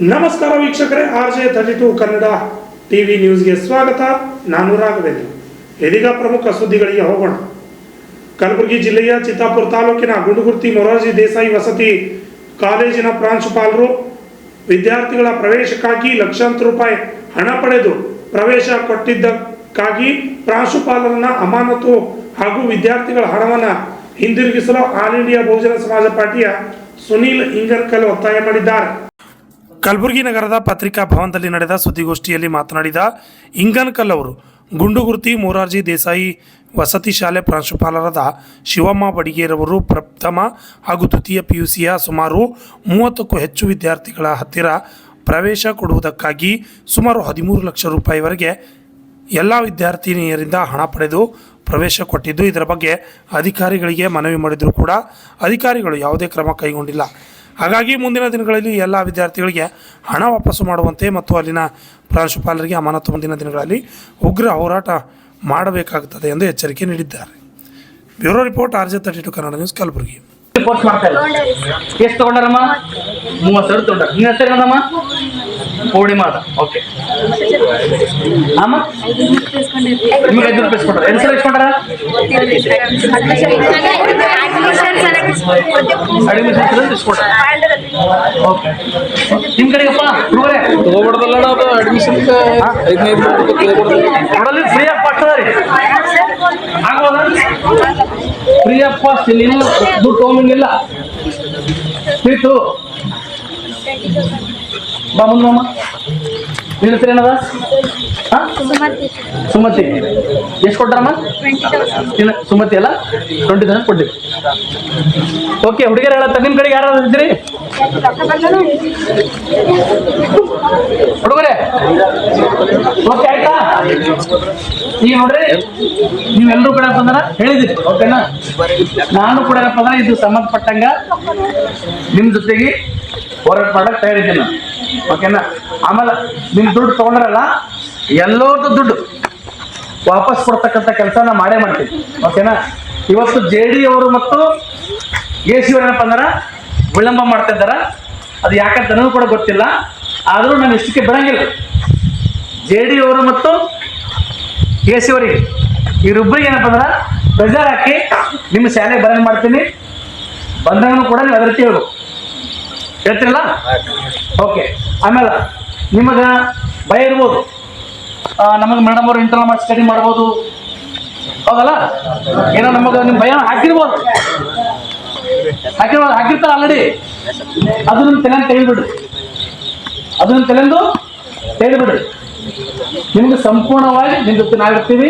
ನಮಸ್ಕಾರ ವೀಕ್ಷಕರೇ, RJ32 Kannada TV ನ್ಯೂಸ್ಗೆ ಸ್ವಾಗತ. ನಾನು ರಾಘವೇಂದ್ರ. ಇದೀಗ ಪ್ರಮುಖ ಸುದ್ದಿಗಳಿಗೆ ಹೋಗೋಣ. ಕಲಬುರಗಿ ಜಿಲ್ಲೆಯ ಚಿತ್ತಾಪುರ ತಾಲೂಕಿನ ಗುಂಡುಗುರ್ತಿ ಮೊರಾರ್ಜಿ ದೇಸಾಯಿ ವಸತಿ ಕಾಲೇಜಿನ ಪ್ರಾಂಶುಪಾಲರು ವಿದ್ಯಾರ್ಥಿಗಳ ಪ್ರವೇಶಕ್ಕಾಗಿ ಲಕ್ಷಾಂತರ ರೂಪಾಯಿ ಹಣ ಪಡೆದು ಪ್ರವೇಶ ಕೊಟ್ಟಿದ್ದಕ್ಕಾಗಿ ಪ್ರಾಂಶುಪಾಲರನ್ನ ಅಮಾನತು ಹಾಗೂ ವಿದ್ಯಾರ್ಥಿಗಳ ಹಣವನ್ನು ಹಿಂದಿರುಗಿಸಲು ಆಲ್ ಇಂಡಿಯಾ ಬಹುಜನ ಸಮಾಜ ಪಾರ್ಟಿಯ ಸುನೀಲ್ ಇಂಗರ್ಕಲ್ ಒತ್ತಾಯ ಮಾಡಿದ್ದಾರೆ. ಕಲಬುರಗಿ ನಗರದ ಪತ್ರಿಕಾ ಭವನದಲ್ಲಿ ನಡೆದ ಸುದ್ದಿಗೋಷ್ಠಿಯಲ್ಲಿ ಮಾತನಾಡಿದ ಇಂಗನ್ಕಲ್ ಅವರು ಗುಂಡುಗುರ್ತಿ ಮೊರಾರ್ಜಿ ದೇಸಾಯಿ ವಸತಿ ಶಾಲೆ ಪ್ರಾಂಶುಪಾಲರಾದ ಶಿವಮ್ಮ ಬಡಿಗೇರವರು ಪ್ರಥಮ ಹಾಗೂ ದ್ವಿತೀಯ PUCಯ ಸುಮಾರು 30ಕ್ಕೂ ಹೆಚ್ಚು ವಿದ್ಯಾರ್ಥಿಗಳ ಹತ್ತಿರ ಪ್ರವೇಶ ಕೊಡುವುದಕ್ಕಾಗಿ ಸುಮಾರು 13 ಲಕ್ಷ ರೂಪಾಯಿವರೆಗೆ ಎಲ್ಲ ವಿದ್ಯಾರ್ಥಿನಿಯರಿಂದ ಹಣ ಪಡೆದು ಪ್ರವೇಶ ಕೊಟ್ಟಿದ್ದು, ಇದರ ಬಗ್ಗೆ ಅಧಿಕಾರಿಗಳಿಗೆ ಮನವಿ ಮಾಡಿದರೂ ಕೂಡ ಅಧಿಕಾರಿಗಳು ಯಾವುದೇ ಕ್ರಮ ಕೈಗೊಂಡಿಲ್ಲ. ಹಾಗಾಗಿ ಮುಂದಿನ ದಿನಗಳಲ್ಲಿ ಎಲ್ಲ ವಿದ್ಯಾರ್ಥಿಗಳಿಗೆ ಹಣ ವಾಪಸ್ಸು ಮಾಡುವಂತೆ ಮತ್ತು ಅಲ್ಲಿನ ಪ್ರಾಂಶುಪಾಲರಿಗೆ ಅಮಾನತು ಮುಂದಿನ ದಿನಗಳಲ್ಲಿ ಉಗ್ರ ಹೋರಾಟ ಮಾಡಬೇಕಾಗುತ್ತದೆ ಎಂದು ಎಚ್ಚರಿಕೆ ನೀಡಿದ್ದಾರೆ. Bureau report, RJ32 Kannada news, Kalaburagi. Report ಮಾಡ್ತಾ ಇಲ್ಲ. ಎಷ್ಟು ತಗೊಂಡಾರಮ್ಮ? 30,000 ತಗೊಂಡಾರ. ನಿನ್ನ ಹೆಸರು ಏನದಮ್ಮ? ಪೂರ್ಣಿಮಾ ಅದ. ಓಕೆ ಅಮ್ಮ, ನಿಮಗೆ 5 ರೂಪಾಯಿ ಕೊಟ್ಟಾರ. ಏನು ಸರ್ ಇಸ್ಕೊಂಡಾರ? ಅಡ್ಮಿಷನ್ ಇಸ್ಕೊಂಡಾರ. ಓಕೆ, ನಿಮ್ಮ ಕಡೆಗಪ್ಪ ಹುಡುಗರೇ ತಗೋಬಾರ್ದಲ್ಲ ಅದು ಅಡ್ಮಿಷನ್ 15 ಫ್ರೀ ಆಫ್ ಕಾಸ್ಟ್ ಅದ ರೀ. ಆಗ್ಬೋದ? ಫ್ರೀ ಆಫ್ ಕಾಸ್ಟ್ ಇಲ್ಲಿ ದುಡ್ಡು ತೊಗೊಂಡಿಲ್ಲ. ಫೀಸು ಬಾ ಮುಂದಮ್ಮ. ನಿನ್ನ ಹೆಸರು ಏನದ? ಸುಮತಿ. ಎಷ್ಟು ಕೊಟ್ಟಾರಮ್ಮ? ಸುಮತಿ ಅಲ್ಲ, 20,000 ಕೊಟ್ಟಿವಿ. ಓಕೆ, ಹುಡುಗಿಯರು ಹೇಳತ್ತ. ನಿಮ್ಮ ಕಡೆಗೆ ಯಾರು ಇದ್ರಿ ಹುಡುಗರೇ? ಓಕೆ ಆಯ್ತಾ? ಈಗ ನೋಡ್ರಿ, ನೀವೆಲ್ಲರೂ ಕೂಡ ಬಂದಾರ ಹೇಳಿದಿರಿ. ಓಕೆನಾ? ನಾನು ಕೂಡ ಏನಪ್ಪ ಅಂದ್ರೆ ಇದು ಸಂಬಂಧಪಟ್ಟಂಗ ನಿಮ್ಮ ಜೊತೆಗೆ ಹೋರಾಟ ಮಾಡಕ್ ತಯಾರಿದ್ದೀನಿ ನಾನು. ಓಕೆನಾ? ಆಮೇಲೆ ನಿಮ್ಮ ದುಡ್ಡು ತಗೊಂಡ್ರಲ್ಲ, ಎಲ್ಲರದ್ದು ದುಡ್ಡು ವಾಪಸ್ ಕೊಡ್ತಕ್ಕಂಥ ಕೆಲಸ ನಾ ಮಾಡೇ ಮಾಡ್ತೀನಿ. ಓಕೆನಾ? ಇವತ್ತು JD ಅವರು ಮತ್ತು AC ಅವರು ಏನಪ್ಪ ಅಂದ್ರೆ ವಿಳಂಬ ಮಾಡ್ತಾ ಇದ್ದಾರ. ಅದು ಯಾಕಂತ ನನಗೂ ಕೂಡ ಗೊತ್ತಿಲ್ಲ. ಆದರೂ ನಾನು ಇಷ್ಟಕ್ಕೆ ಬಿಡಂಗಿಲ್ಲ. JD ಅವರು ಮತ್ತು AC ಅವರಿಗೆ ಇವರಿಬ್ಬರಿಗೆ ಏನಪ್ಪ ಅಂದ್ರೆ ಪ್ರೆಷರ್ ಹಾಕಿ ನಿಮ್ಮ ಶಾಲೆಗೆ ಬರಂಗ್ ಮಾಡ್ತೀನಿ. ಬಂದಾಗೂ ಕೂಡ ನೀವು ಅದೇ ರೀತಿ ಹೇಳ್ತೀರಲ್ಲ? ಓಕೆ. ಆಮೇಲೆ ನಿಮಗೆ ಭಯ ಇರ್ಬೋದು, ನಮಗೆ ಮೇಡಮ್ ಅವರು ಇಂಟರ್ನಲ್ ಮಾಡಿ ಸ್ಟಡಿ ಮಾಡ್ಬೋದು, ಹೌದಲ್ಲ? ಏನೋ ನಮಗೆ ನಿಮ್ಮ ಭಯ ಹಾಕಿರ್ಬೋದು, ಹಾಕಿರ್ತಾರೆ ಆಲ್ರೆಡಿ. ಅದು ನಿಮ್ಮ ತಲೆಂದು ತೆಗೆದುಬಿಡ್ರಿ. ಅದು ನಿಮ್ಮ ತಲೆಂದು ತೆಗೆದುಬಿಡ್ರಿ. ನಿಮಗೆ ಸಂಪೂರ್ಣವಾಗಿ ನಿಮ್ಮ ಜೊತೆ ನಾವಿರ್ತೀವಿ.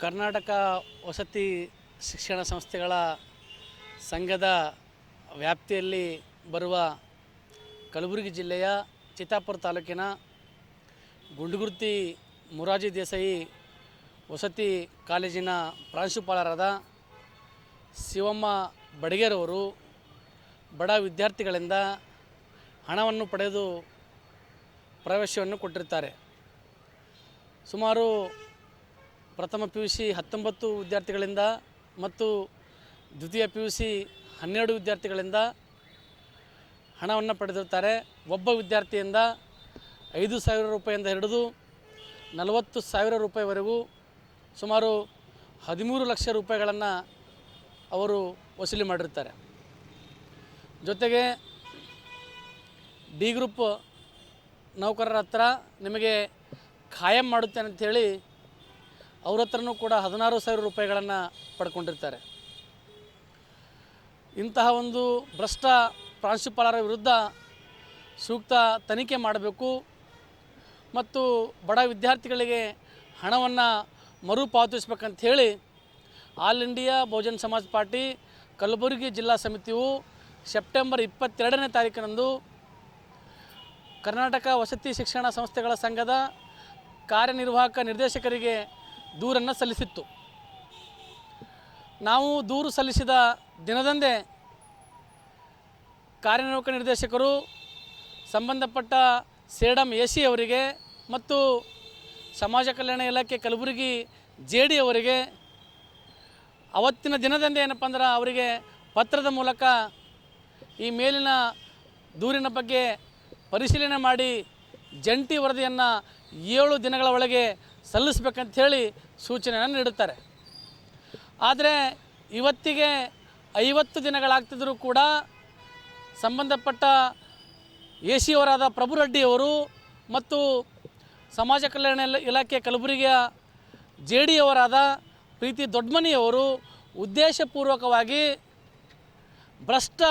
ಕರ್ನಾಟಕ ವಸತಿ ಶಿಕ್ಷಣ ಸಂಸ್ಥೆಗಳ ಸಂಘದ ವ್ಯಾಪ್ತಿಯಲ್ಲಿ ಬರುವ ಕಲಬುರಗಿ ಜಿಲ್ಲೆಯ ಚಿತ್ತಾಪುರ ತಾಲೂಕಿನ ಗುಂಡುಗುರ್ತಿ ಮೊರಾರ್ಜಿ ದೇಸಾಯಿ ವಸತಿ ಕಾಲೇಜಿನ ಪ್ರಾಂಶುಪಾಲರಾದ ಶಿವಮ್ಮ ಬಡಿಗೇರವರು ಬಡ ವಿದ್ಯಾರ್ಥಿಗಳಿಂದ ಹಣವನ್ನು ಪಡೆದು ಪ್ರವೇಶವನ್ನು ಕೊಟ್ಟಿರ್ತಾರೆ. ಸುಮಾರು ಪ್ರಥಮ PUC 19 ವಿದ್ಯಾರ್ಥಿಗಳಿಂದ ಮತ್ತು ದ್ವಿತೀಯ PUC 12 ವಿದ್ಯಾರ್ಥಿಗಳಿಂದ ಹಣವನ್ನು ಪಡೆದಿರ್ತಾರೆ. ಒಬ್ಬ ವಿದ್ಯಾರ್ಥಿಯಿಂದ 5,000 ರೂಪಾಯಿಂದ ಹಿಡಿದು 40,000 ರೂಪಾಯಿವರೆಗೂ ಸುಮಾರು 13 ಲಕ್ಷ ರೂಪಾಯಿಗಳನ್ನು ಅವರು ವಸೂಲಿ ಮಾಡಿರ್ತಾರೆ. ಜೊತೆಗೆ D ಗ್ರೂಪ್ ನೌಕರರ ಹತ್ರ ನಿಮಗೆ ಖಾಯಂ ಮಾಡುತ್ತೇನೆ ಅಂಥೇಳಿ ಅವ್ರ ಹತ್ರನೂ ಕೂಡ 16,000 ರೂಪಾಯಿಗಳನ್ನು ಪಡ್ಕೊಂಡಿರ್ತಾರೆ. ಇಂತಹ ಒಂದು ಭ್ರಷ್ಟ ಪ್ರಾಂಶುಪಾಲರ ವಿರುದ್ಧ ಸೂಕ್ತ ತನಿಖೆ ಮಾಡಬೇಕು ಮತ್ತು ಬಡ ವಿದ್ಯಾರ್ಥಿಗಳಿಗೆ ಹಣವನ್ನು ಮರುಪಾವತಿಸಬೇಕಂತ ಹೇಳಿ ಆಲ್ ಇಂಡಿಯಾ ಬಹುಜನ ಸಮಾಜ ಪಾರ್ಟಿ ಕಲಬುರಗಿ ಜಿಲ್ಲಾ ಸಮಿತಿಯು ಸೆಪ್ಟೆಂಬರ್ 22ನೇ ತಾರೀಕಿನಂದು ಕರ್ನಾಟಕ ವಸತಿ ಶಿಕ್ಷಣ ಸಂಸ್ಥೆಗಳ ಸಂಘದ ಕಾರ್ಯನಿರ್ವಾಹಕ ನಿರ್ದೇಶಕರಿಗೆ ದೂರನ್ನು ಸಲ್ಲಿಸಿತ್ತು. ನಾವು ದೂರು ಸಲ್ಲಿಸಿದ ದಿನದಂದೇ ಕಾರ್ಯನಿರ್ವಾಹಕ ನಿರ್ದೇಶಕರು ಸಂಬಂಧಪಟ್ಟ ಸೇಡಂ AC ಅವರಿಗೆ ಮತ್ತು ಸಮಾಜ ಕಲ್ಯಾಣ ಇಲಾಖೆ ಕಲಬುರಗಿ JD ಅವರಿಗೆ ಅವತ್ತಿನ ದಿನದಂದೇ ಏನಪ್ಪ ಅಂದ್ರೆ ಅವರಿಗೆ ಪತ್ರದ ಮೂಲಕ ಈ ಮೇಲಿನ ದೂರಿನ ಬಗ್ಗೆ ಪರಿಶೀಲನೆ ಮಾಡಿ ಜಂಟಿ ವರದಿಯನ್ನು 7 ದಿನಗಳ ಒಳಗೆ ಸಲ್ಲಿಸಬೇಕಂತ ಹೇಳಿ ಸೂಚನೆಯನ್ನು ನೀಡುತ್ತಾರೆ. ಆದರೆ ಇವತ್ತಿಗೆ 50 ದಿನಗಳಾಗ್ತಿದ್ದರೂ ಕೂಡ ಸಂಬಂಧಪಟ್ಟ ಎ ಸಿ ಅವರಾದ ಪ್ರಭು ರೆಡ್ಡಿಯವರು ಮತ್ತು ಸಮಾಜ ಕಲ್ಯಾಣ ಇಲಾಖೆ ಕಲಬುರಗಿಯ ಜೆ ಡಿ ಅವರಾದ ಪ್ರೀತಿ ದೊಡ್ಡಮನಿಯವರು ಉದ್ದೇಶಪೂರ್ವಕವಾಗಿ ಭ್ರಷ್ಟ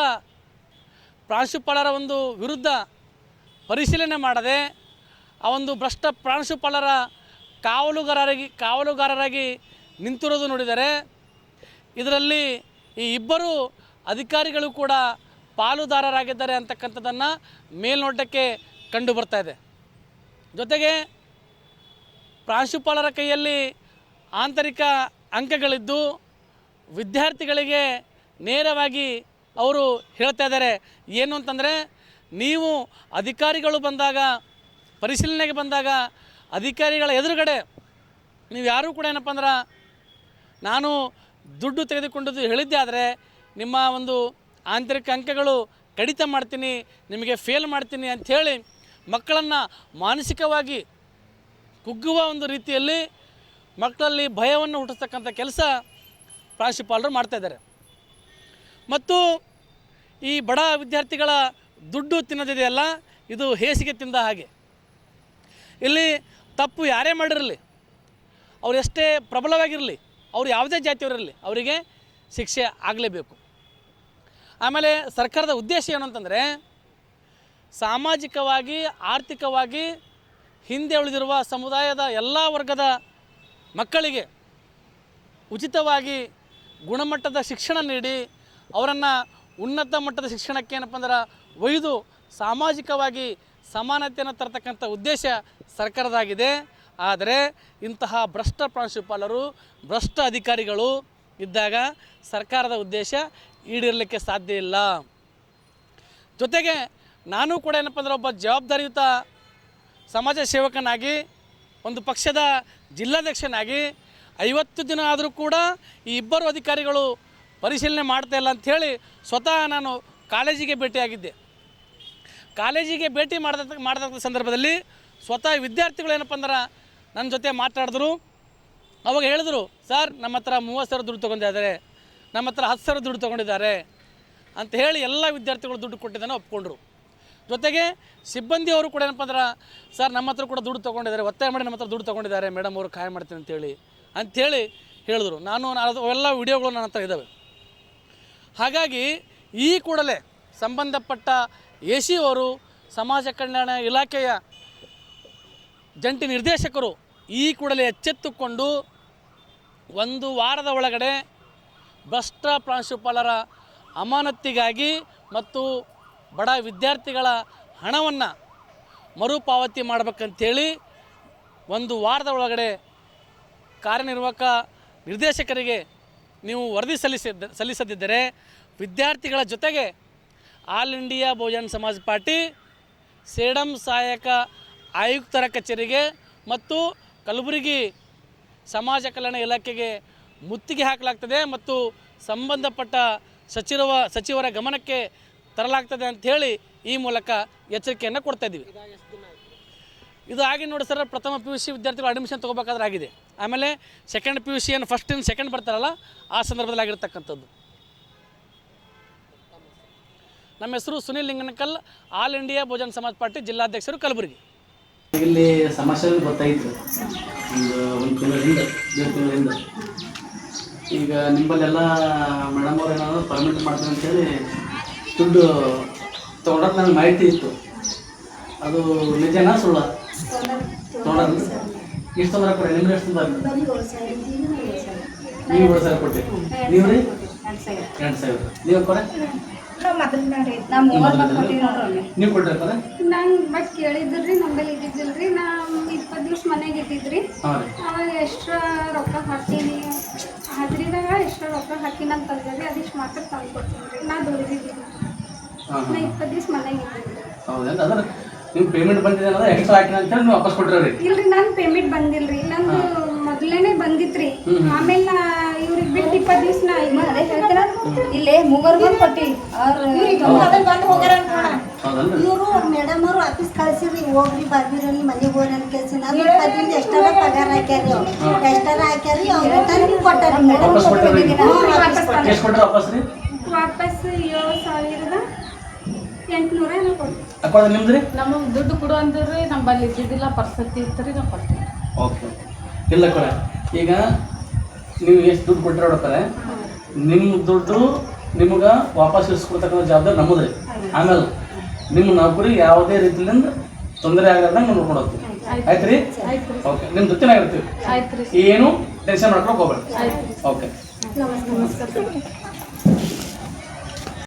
ಪ್ರಾಂಶುಪಾಲರ ಒಂದು ವಿರುದ್ಧ ಪರಿಶೀಲನೆ ಮಾಡದೆ ಆ ಒಂದು ಭ್ರಷ್ಟ ಪ್ರಾಂಶುಪಾಲರ ಕಾವಲುಗಾರರಾಗಿ ನಿಂತಿರೋದು ನೋಡಿದರೆ ಇದರಲ್ಲಿ ಈ ಇಬ್ಬರು ಅಧಿಕಾರಿಗಳು ಕೂಡ ಪಾಲುದಾರರಾಗಿದ್ದಾರೆ ಅಂತಕ್ಕಂಥದ್ದನ್ನು ಮೇಲ್ನೋಟಕ್ಕೆ ಕಂಡು ಬರ್ತಾ ಇದೆ. ಜೊತೆಗೆ ಪ್ರಾಂಶುಪಾಲರ ಕೈಯಲ್ಲಿ ಆಂತರಿಕ ಅಂಕಗಳಿದ್ದು ವಿದ್ಯಾರ್ಥಿಗಳಿಗೆ ನೇರವಾಗಿ ಅವರು ಹೇಳ್ತಾ ಇದ್ದಾರೆ ಏನು ಅಂತಂದರೆ, ನೀವು ಅಧಿಕಾರಿಗಳು ಬಂದಾಗ ಪರಿಶೀಲನೆಗೆ ಬಂದಾಗ ಅಧಿಕಾರಿಗಳ ಎದುರುಗಡೆ ನೀವು ಯಾರೂ ಕೂಡ ಏನಪ್ಪ ಅಂದ್ರೆ ನಾನು ದುಡ್ಡು ತೆಗೆದುಕೊಂಡದ್ದು ಹೇಳಿದ್ದೆ ಆದರೆ ನಿಮ್ಮ ಒಂದು ಆಂತರಿಕ ಅಂಕಗಳು ಕಡಿತ ಮಾಡ್ತೀನಿ, ನಿಮಗೆ ಫೇಲ್ ಮಾಡ್ತೀನಿ ಅಂಥೇಳಿ ಮಕ್ಕಳನ್ನು ಮಾನಸಿಕವಾಗಿ ಕುಗ್ಗುವ ಒಂದು ರೀತಿಯಲ್ಲಿ ಮಕ್ಕಳಲ್ಲಿ ಭಯವನ್ನು ಹುಟ್ಟಿಸ್ತಕ್ಕಂಥ ಕೆಲಸ ಪ್ರಾಂಶುಪಾಲರು ಮಾಡ್ತಾಯಿದ್ದಾರೆ. ಮತ್ತು ಈ ಬಡ ವಿದ್ಯಾರ್ಥಿಗಳ ದುಡ್ಡು ತಿನ್ನೋದಿದೆಯಲ್ಲ, ಇದು ಹೇಸಿಗೆ ತಿಂದ ಹಾಗೆ. ಇಲ್ಲಿ ತಪ್ಪು ಯಾರೇ ಮಾಡಿರಲಿ, ಅವ್ರು ಎಷ್ಟೇ ಪ್ರಬಲವಾಗಿರಲಿ, ಅವರು ಯಾವುದೇ ಜಾತಿಯವರಿರಲಿ, ಅವರಿಗೆ ಶಿಕ್ಷೆ ಆಗಲೇಬೇಕು. ಆಮೇಲೆ ಸರ್ಕಾರದ ಉದ್ದೇಶ ಏನು ಅಂತಂದರೆ, ಸಾಮಾಜಿಕವಾಗಿ ಆರ್ಥಿಕವಾಗಿ ಹಿಂದೆ ಉಳಿದಿರುವ ಸಮುದಾಯದ ಎಲ್ಲ ವರ್ಗದ ಮಕ್ಕಳಿಗೆ ಉಚಿತವಾಗಿ ಗುಣಮಟ್ಟದ ಶಿಕ್ಷಣ ನೀಡಿ ಅವರನ್ನು ಉನ್ನತ ಮಟ್ಟದ ಶಿಕ್ಷಣಕ್ಕೆ ಏನಪ್ಪ ಅಂದ್ರೆ ಒಯ್ದು ಸಾಮಾಜಿಕವಾಗಿ ಸಮಾನತೆಯನ್ನು ತರತಕ್ಕಂಥ ಉದ್ದೇಶ ಸರ್ಕಾರದಾಗಿದೆ. ಆದರೆ ಇಂತಹ ಭ್ರಷ್ಟ ಪ್ರಾಂಶುಪಾಲರು, ಭ್ರಷ್ಟ ಅಧಿಕಾರಿಗಳು ಇದ್ದಾಗ ಸರ್ಕಾರದ ಉದ್ದೇಶ ಈಡೇರಲಿಕ್ಕೆ ಸಾಧ್ಯ ಇಲ್ಲ. ಜೊತೆಗೆ ನಾನು ಕೂಡ ಏನಪ್ಪ ಅಂದ್ರೆ ಒಬ್ಬ ಜವಾಬ್ದಾರಿಯುತ ಸಮಾಜ ಸೇವಕನಾಗಿ, ಒಂದು ಪಕ್ಷದ ಜಿಲ್ಲಾಧ್ಯಕ್ಷನಾಗಿ 50 ದಿನ ಆದರೂ ಕೂಡ ಈ ಇಬ್ಬರು ಅಧಿಕಾರಿಗಳು ಪರಿಶೀಲನೆ ಮಾಡ್ತಾ ಇಲ್ಲ ಅಂಥೇಳಿ ಸ್ವತಃ ನಾನು ಕಾಲೇಜಿಗೆ ಭೇಟಿಯಾಗಿದ್ದೆ. ಕಾಲೇಜಿಗೆ ಭೇಟಿ ಮಾಡಿದಂಥ ಸಂದರ್ಭದಲ್ಲಿ ಸ್ವತಃ ವಿದ್ಯಾರ್ಥಿಗಳು ಏನಪ್ಪ ಅಂದ್ರೆ ನನ್ನ ಜೊತೆ ಮಾತಾಡಿದ್ರು. ಅವಾಗ ಹೇಳಿದ್ರು, ಸರ್ ನಮ್ಮ ಹತ್ರ 30,000 ದುಡ್ಡು ತೊಗೊಂಡಿದ್ದಾರೆ, ನಮ್ಮ ಹತ್ರ 10,000 ದುಡ್ಡು ತೊಗೊಂಡಿದ್ದಾರೆ ಅಂತ ಹೇಳಿ ಎಲ್ಲ ವಿದ್ಯಾರ್ಥಿಗಳು ದುಡ್ಡು ಕೊಟ್ಟಿದ್ದಾನೆ ಒಪ್ಕೊಂಡ್ರು. ಜೊತೆಗೆ ಸಿಬ್ಬಂದಿಯವರು ಕೂಡ ಏನಪ್ಪ ಅಂದ್ರೆ, ಸರ್ ನಮ್ಮ ಹತ್ರ ಕೂಡ ದುಡ್ಡು ತೊಗೊಂಡಿದ್ದಾರೆ, ಒತ್ತಾಯ ಮಾಡಿ ನಮ್ಮ ಹತ್ರ ದುಡ್ಡು ತೊಗೊಂಡಿದ್ದಾರೆ ಮೇಡಮ್ ಅವರು, ಖಾಯ ಮಾಡ್ತೀನಿ ಅಂಥೇಳಿ ಹೇಳಿದ್ರು. ಅವೆಲ್ಲ ವಿಡಿಯೋಗಳು ನನ್ನ ಹತ್ರ ಇದ್ದಾವೆ. ಹಾಗಾಗಿ ಈ ಕೂಡಲೇ ಸಂಬಂಧಪಟ್ಟ ಎ ಸಿ ಅವರು, ಸಮಾಜ ಕಲ್ಯಾಣ ಇಲಾಖೆಯ ಜಂಟಿ ನಿರ್ದೇಶಕರು ಈ ಕೂಡಲೇ ಎಚ್ಚೆತ್ತುಕೊಂಡು 1 ವಾರದ ಒಳಗಡೆ ಭ್ರಷ್ಟ ಪ್ರಾಂಶುಪಾಲರ ಅಮಾನತಿಗಾಗಿ ಮತ್ತು ಬಡ ವಿದ್ಯಾರ್ಥಿಗಳ ಹಣವನ್ನು ಮರುಪಾವತಿ ಮಾಡಬೇಕಂತೇಳಿ 1 ವಾರದ ಒಳಗಡೆ ಕಾರ್ಯನಿರ್ವಾಹಕ ನಿರ್ದೇಶಕರಿಗೆ ನೀವು ವರದಿ ಸಲ್ಲಿಸದಿದ್ದರೆ ವಿದ್ಯಾರ್ಥಿಗಳ ಜೊತೆಗೆ ಆಲ್ ಇಂಡಿಯಾ ಬಹುಜನ ಸಮಾಜ್ ಪಾರ್ಟಿ ಸೇಡಂ ಸಹಾಯಕ ಆಯುಕ್ತರ ಕಚೇರಿಗೆ ಮತ್ತು ಕಲಬುರಗಿ ಸಮಾಜ ಕಲ್ಯಾಣ ಇಲಾಖೆಗೆ ಮುತ್ತಿಗೆ ಹಾಕಲಾಗ್ತದೆ ಮತ್ತು ಸಂಬಂಧಪಟ್ಟ ಸಚಿವರ ಗಮನಕ್ಕೆ ತರಲಾಗ್ತದೆ ಅಂಥೇಳಿ ಈ ಮೂಲಕ ಎಚ್ಚರಿಕೆಯನ್ನು ಕೊಡ್ತಾಯಿದ್ದೀವಿ. ಇದು ಆಗಿ ನೋಡಿ ಸರ್, ಪ್ರಥಮ PUC ವಿದ್ಯಾರ್ಥಿಗಳು ಅಡ್ಮಿಷನ್ ತೊಗೋಬೇಕಾದ್ರೆ ಆಗಿದೆ. ಆಮೇಲೆ ಸೆಕೆಂಡ್ PUC ಏನು ಫಸ್ಟ್ ಇನ್ ಸೆಕೆಂಡ್ ಬರ್ತಾರಲ್ಲ ಆ ಸಂದರ್ಭದಲ್ಲಿ ಆಗಿರ್ತಕ್ಕಂಥದ್ದು. ನಮ್ಮ ಹೆಸರು ಸುನಿಲ್ ಲಿಂಗನಕಲ್, ಆಲ್ ಇಂಡಿಯಾ ಬಹುಜನ ಸಮಾಜ್ ಪಾರ್ಟಿ ಜಿಲ್ಲಾಧ್ಯಕ್ಷರು, ಕಲಬುರಗಿ. ಇಲ್ಲಿ ಸಮಸ್ಯೆ ಗೊತ್ತಾಯಿತು ಒಂದು ತಿಂಗಳಿಂದ 2 ತಿಂಗಳಿಂದ. ಈಗ ನಿಮ್ಮಲ್ಲೆಲ್ಲ ಮೇಡಮ್ ಅವ್ರು ಏನಾದ್ರು ಪರ್ಮಿಟ್ ಮಾಡ್ತಾರೆ ಅಂತೇಳಿ ದುಡ್ಡು ತೊಗೊಂಡ್ರೆ ನನಗೆ ಮಾಹಿತಿ ಇತ್ತು. ಅದು ನಿಜನಾ ಸುಳ್ಳ? ತೊಗೊಂಡ್ರಿ ಎಷ್ಟು ತೊಂದರೆ ಕೊಡಿ? ನಿಮ್ಗೆ ಎಷ್ಟು ತೊಂದರೆ? ನೀವು 7 ಸಾವಿರ ಕೊಟ್ಟು, ನೀವು ರೀ 2,000. ನೀವು ಕೊಡ ನೀವು ಕೊಟ್ಟಿರ್ತಾರೆ? ನಾನು ಬಟ್ ಕೇಳಿದ್ರಿ, ನಂಬಲ್ಲಿ ಇದ್ದಿದ್ದಿಲ್ರಿ. ನಾ 20 ದಿವ್ಸ ಮನೆಗೆ ಇದ್ದಿದ್ರಿ. ಅವಾಗ ಎಕ್ಸ್ಟ್ರಾ ರೊಕ್ಕ ಹಾಕೀನಿ, ಹಾದ್ರಿದಾಗ ಎಕ್ಸ್ಟ್ರಾ ರೊಕ್ಕ ಹಾಕಿನ ಅಂತಂದ್ರಿ, ಅದಿಷ್ಟು ಮಾತ್ರ ತಂದು ಕೊಡ್ತೀನಿ. ನಾ ದುಡಿದಿದ್ದೀನಿ, ನಾ 20 ದಿವ್ಸ ಮನೆಗೆ ಇದ್ದಿದ್ರಿ. ಹೌದೇನು? ಅಂದ್ರೆ ನೀವು ಪೇಮೆಂಟ್ ಬಂದಿದೆ ಅನ್ನೋದು ಎಕ್ಸ್ಟ್ರಾ ಹಾಕಿನ ಅಂತೇಳಿ ನೀವು ವಾಪಸ್ ಕೊಟ್ಟಿರಿ? ಇಲ್ರಿ, ನಾನು ಪೇಮೆಂಟ್ ಬಂದಿಲ್ರಿ, ನಂದು ಮೊದಲೇನೆ ಬಂದಿತ್ರಿ. ಆಮೇಲೆ ನಾ ಇವ್ರಿಗೆ ಬಿಟ್ಟು 20 ದಿವ್ಸ ನಾ ಇಲ್ಲೇ 3 ಬಂದು ಕೊಟ್ಟಿ. ಇವರು ಮೇಡಮ್ ಅವರು ವಾಪಸ್ ಕಳ್ಸಿರಿ ಹೋಗ್ರಿ ಬರ್ದಿರಲ್ಲಿ ಮನೆಗೆ ಹೋಗ್ರಿ ಅಂತ ಕೇಳ್ಸಿ ನಾನು ಅದ್ರಿಂದ ಎಷ್ಟಾರ ಪಗಾರ ಹಾಕ್ಯಾರಿ ಅವ್ರು ಎಷ್ಟಾರ ಹಾಕ್ಯಾರಿ ಅವ್ರು ತಂದು ಕೊಟ್ಟಾರಿ ಮೇಡಮ್ ವಾಪಸ್ ಕೊಟ್ಟಾರಿ? ಎಷ್ಟು ಕೊಟ್ರೆ ವಾಪಸ್ ರೀ? ವಾಪಸ್ 7,800 ಕೊಡ್ತೀವಿ. ಅಕ್ಕ ನಿಮ್ದು ರೀ? ನಮಗೆ ದುಡ್ಡು ಕೊಡು ಅಂದ್ರಿ ನಮ್ಮಲ್ಲಿ ಇದ್ದಿದ್ದಿಲ್ಲ ಪರಿಸ್ಥಿತಿ ಇತ್ತು ನಾವು ಕೊಡ್ತೀವಿ. ಓಕೆ ಇಲ್ಲ ಕೊಡ ಈಗ ನೀವು ಎಷ್ಟು ದುಡ್ಡು ಕೊಟ್ಟಿರೋ ನೋಡ್ತಾರೆ ನಿಮ್ಮ ದುಡ್ಡು ನಿಮ್ಗೆ ವಾಪಸ್ ಇರಿಸ್ಕೊಡ್ತಕ್ಕಂಥ ಜವಾಬ್ದಾರಿ ನಮ್ಮದು ರೀ. ಆಮೇಲೆ ನಿಮ್ಮ ನೌಕರಿ ಯಾವುದೇ ರೀತಿಯಿಂದ ತೊಂದರೆ ಆಗದಂಗೆ ನಾವು ನೋಡ್ಕೊಂಡು ಹೋಗ್ತೀವಿ. ಆಯ್ತು ರೀ? ಓಕೆ ನಿಮ್ಮ ಜೊತೆನಾಗಿರ್ತೀವಿ. ಆಯ್ತು ರೀ. ಏನು ಟೆನ್ಷನ್ ಮಾಡ್ಕೊಳಕ್ಕೆ ಹೋಗ್ಬೇಡಿ. ಆಯ್ತು. ಓಕೆ ನಮಸ್ಕಾರ